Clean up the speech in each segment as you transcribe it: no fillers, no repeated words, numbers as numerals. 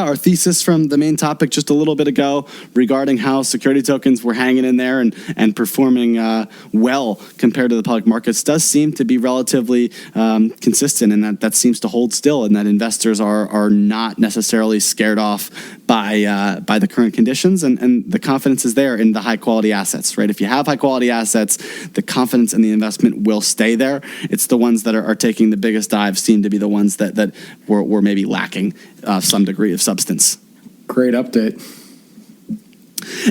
our thesis from the main topic just a little bit ago regarding how security tokens were hanging in there and performing well compared to the public markets does seem to be relatively consistent, and that seems to hold still, and that investors are not necessarily scared off by the current conditions, and the confidence is there in the high quality assets, right? If you have high quality assets, the confidence in the investment will stay there. It's the ones that are taking the biggest dives seem to be the ones that were maybe lacking some degree of substance. Great update.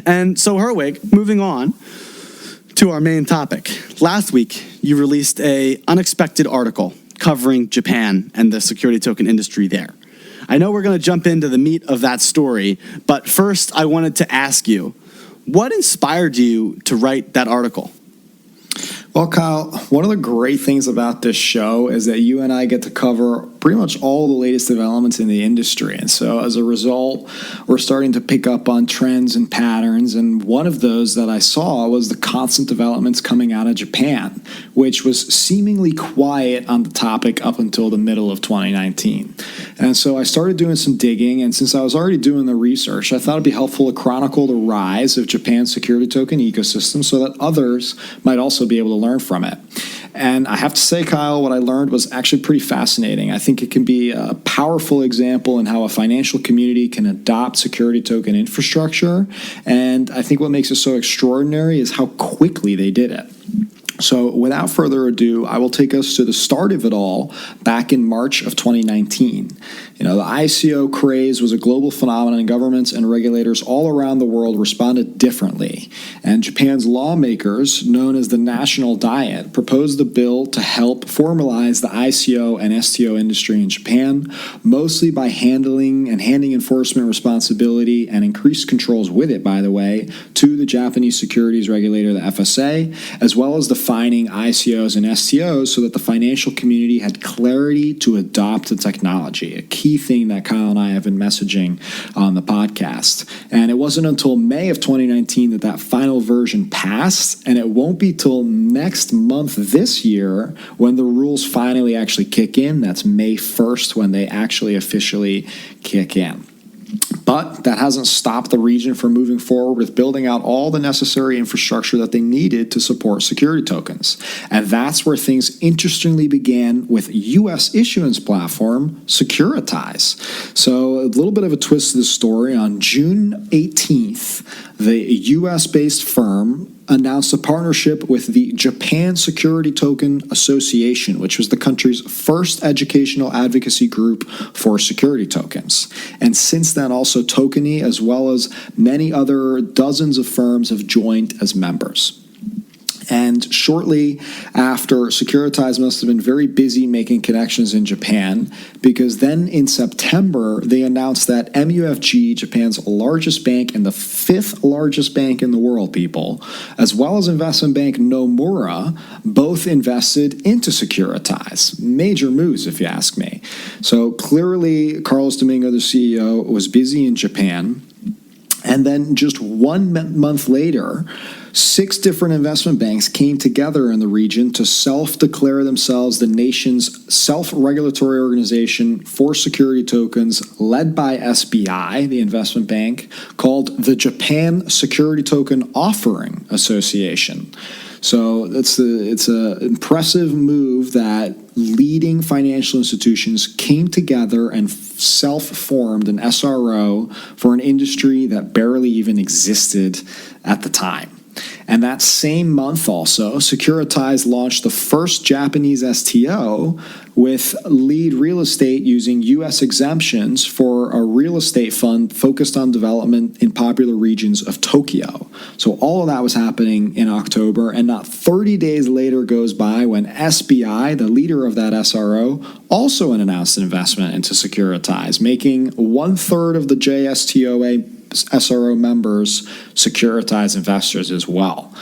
And so, Herwig, moving on to our main topic. Last week, you released an unexpected article covering Japan and the security token industry there. I know we're going to jump into the meat of that story, but first I wanted to ask you, what inspired you to write that article? Well, Kyle, one of the great things about this show is that you and I get to cover pretty much all the latest developments in the industry. And so as a result, we're starting to pick up on trends and patterns. And one of those that I saw was the constant developments coming out of Japan, which was seemingly quiet on the topic up until the middle of 2019. And so I started doing some digging. And since I was already doing the research, I thought it'd be helpful to chronicle the rise of Japan's security token ecosystem so that others might also be able to learn from it. And I have to say, Kyle, what I learned was actually pretty fascinating. I think it can be a powerful example in how a financial community can adopt security token infrastructure. And I think what makes it so extraordinary is how quickly they did it. So without further ado, I will take us to the start of it all back in March of 2019. The ICO craze was a global phenomenon, and governments and regulators all around the world responded differently. And Japan's lawmakers, known as the National Diet, proposed a bill to help formalize the ICO and STO industry in Japan, mostly by handing enforcement responsibility and increased controls with it, by the way, to the Japanese securities regulator, the FSA, as well as defining ICOs and STOs so that the financial community had clarity to adopt the technology, a key thing that Kyle and I have been messaging on the podcast. And it wasn't until May of 2019 that final version passed, and it won't be till next month this year when the rules finally actually kick in. That's May 1st when they actually officially kick in. But that hasn't stopped the region from moving forward with building out all the necessary infrastructure that they needed to support security tokens. And that's where things interestingly began with U.S. issuance platform Securitize. So a little bit of a twist to the story. On June 18th, the U.S.-based firm announced a partnership with the Japan Security Token Association, which was the country's first educational advocacy group for security tokens. And since then, also Tokeny, as well as many other dozens of firms, have joined as members. And shortly after, Securitize must have been very busy making connections in Japan, because then in September, they announced that MUFG, Japan's largest bank and the fifth largest bank in the world, people, as well as investment bank Nomura, both invested into Securitize. Major moves, if you ask me. So clearly, Carlos Domingo, the CEO, was busy in Japan. And then just 1 month later, 6 different investment banks came together in the region to self-declare themselves the nation's self-regulatory organization for security tokens, led by SBI, the investment bank, called the Japan Security Token Offering Association. So it's an impressive move that leading financial institutions came together and self-formed an SRO for an industry that barely even existed at the time. And that same month also, Securitize launched the first Japanese STO with lead real estate using U.S. exemptions for a real estate fund focused on development in popular regions of Tokyo. So all of that was happening in October, and not 30 days later goes by when SBI, the leader of that SRO, also announced an investment into Securitize, making 1/3 of the JSTOA SRO members Securitize investors as well.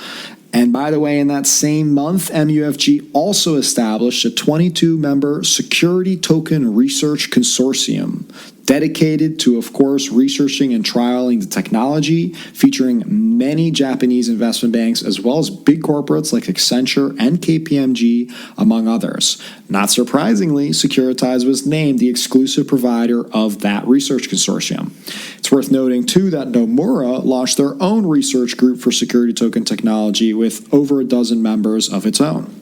And by the way, in that same month, MUFG also established a 22-member security token research consortium dedicated to, of course, researching and trialing the technology, featuring many Japanese investment banks as well as big corporates like Accenture and KPMG, among others. Not surprisingly, Securitize was named the exclusive provider of that research consortium. It's worth noting, too, that Nomura launched their own research group for security token technology with over a dozen members of its own.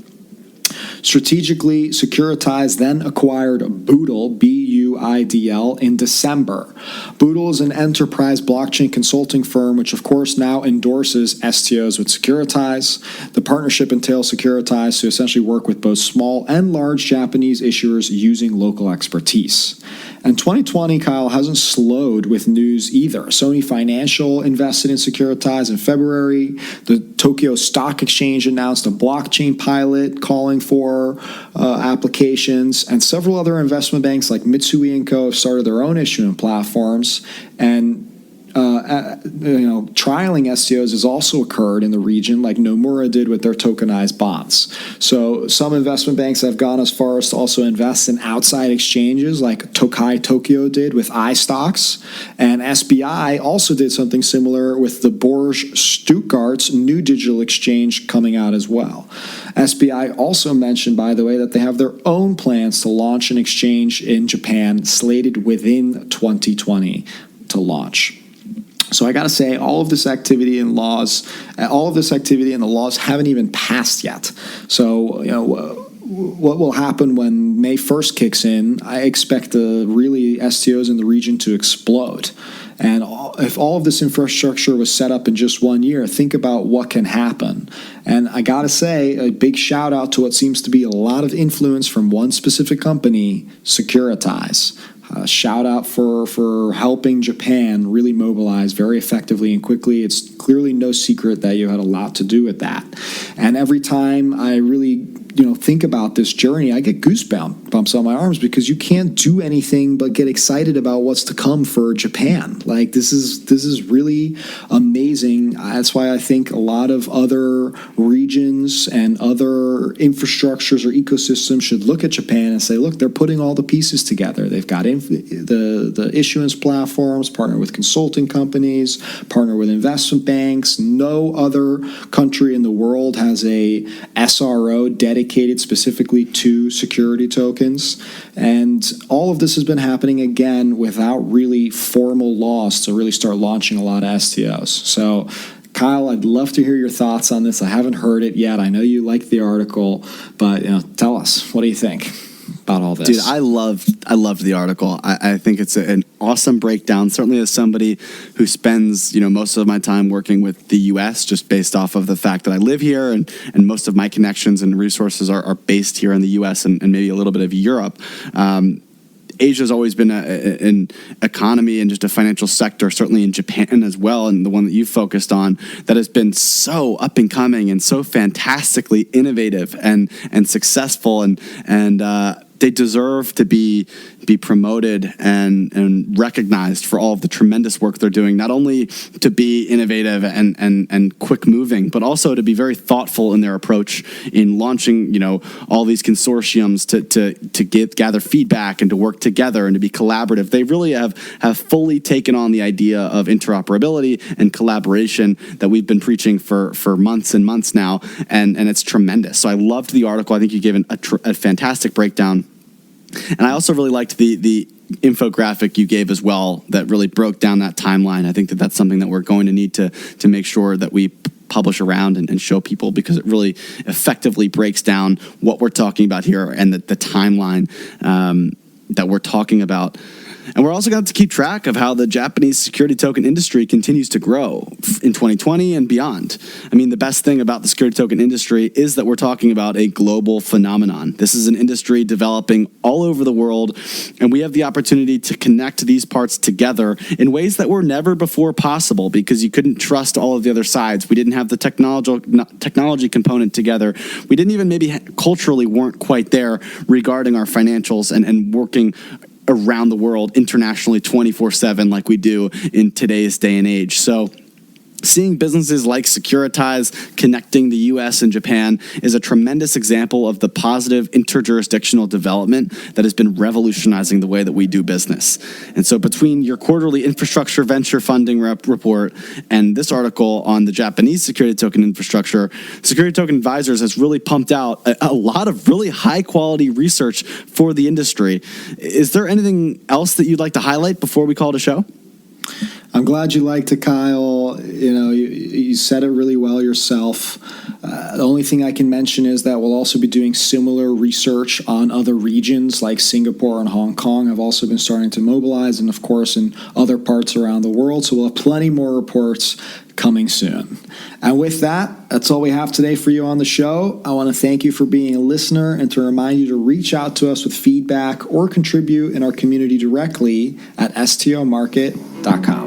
Strategically, Securitize then acquired Boodle, B-U-I-D-L, in December. Boodle is an enterprise blockchain consulting firm, which of course now endorses STOs with Securitize. The partnership entails Securitize to essentially work with both small and large Japanese issuers using local expertise. And 2020, Kyle, hasn't slowed with news either. Sony Financial invested in Securitize in February. The Tokyo Stock Exchange announced a blockchain pilot calling for applications, and several other investment banks like Mitsui & Co. have started their own issuing platforms, and trialing STOs has also occurred in the region, like Nomura did with their tokenized bonds. So some investment banks have gone as far as to also invest in outside exchanges, like Tokai Tokyo did with iStocks, and SBI also did something similar with the Bourse Stuttgart's new digital exchange coming out as well. SBI also mentioned, by the way, that they have their own plans to launch an exchange in Japan, slated within 2020 to launch. So I got to say, all of this activity and the laws haven't even passed yet. So, what will happen when May 1st kicks in? I expect really STOs in the region to explode. And if all of this infrastructure was set up in just 1 year, think about what can happen. And I got to say, a big shout out to what seems to be a lot of influence from one specific company, Securitize. Shout out for helping Japan really mobilize very effectively and quickly. It's clearly no secret that you had a lot to do with that. And every time I really think about this journey, I get goosebumps on my arms, because you can't do anything but get excited about what's to come for Japan. Like, this is really amazing. That's why I think a lot of other regions and other infrastructures or ecosystems should look at Japan and say, look, they're putting all the pieces together. They've got the issuance platforms, partner with consulting companies, partner with investment banks. No other country in the world has a SRO dedicated specifically to security tokens. And all of this has been happening, again, without really formal laws to really start launching a lot of STOs. So, Kyle, I'd love to hear your thoughts on this. I haven't heard it yet. I know you liked the article, but tell us, what do you think about all this? Dude, I loved the article. I think it's an awesome breakdown. Certainly, as somebody who spends most of my time working with the U.S., just based off of the fact that I live here, and most of my connections and resources are based here in the U.S. and maybe a little bit of Europe. Asia's always been an economy and just a financial sector, certainly in Japan as well, and the one that you focused on, that has been so up and coming and so fantastically innovative and successful, and they deserve to be promoted and recognized for all of the tremendous work they're doing, not only to be innovative and quick moving, but also to be very thoughtful in their approach in launching, all these consortiums to gather feedback and to work together and to be collaborative. They really have fully taken on the idea of interoperability and collaboration that we've been preaching for months and months now, and it's tremendous. So I loved the article. I think you gave a fantastic breakdown. And I also really liked the infographic you gave as well, that really broke down that timeline. I think that's something that we're going to need to make sure that we publish around and show people, because it really effectively breaks down what we're talking about here and the timeline that we're talking about. And we're also going to have to keep track of how the Japanese security token industry continues to grow in 2020 and beyond. I mean, the best thing about the security token industry is that we're talking about a global phenomenon. This is an industry developing all over the world, and we have the opportunity to connect these parts together in ways that were never before possible, because you couldn't trust all of the other sides. We didn't have the technology component together. We didn't even maybe culturally weren't quite there regarding our financials and working around the world internationally 24/7 like we do in today's day and age. So Seeing businesses like Securitize connecting the U.S. and Japan is a tremendous example of the positive interjurisdictional development that has been revolutionizing the way that we do business. And so between your quarterly infrastructure venture funding report and this article on the Japanese security token infrastructure, Security Token Advisors has really pumped out a lot of really high-quality research for the industry. Is there anything else that you'd like to highlight before we call it a show? I'm glad you liked it, Kyle. You said it really well yourself. The only thing I can mention is that we'll also be doing similar research on other regions like Singapore and Hong Kong have also been starting to mobilize, and of course in other parts around the world. So we'll have plenty more reports coming soon. And with that, that's all we have today for you on the show. I want to thank you for being a listener and to remind you to reach out to us with feedback or contribute in our community directly at stomarket.com.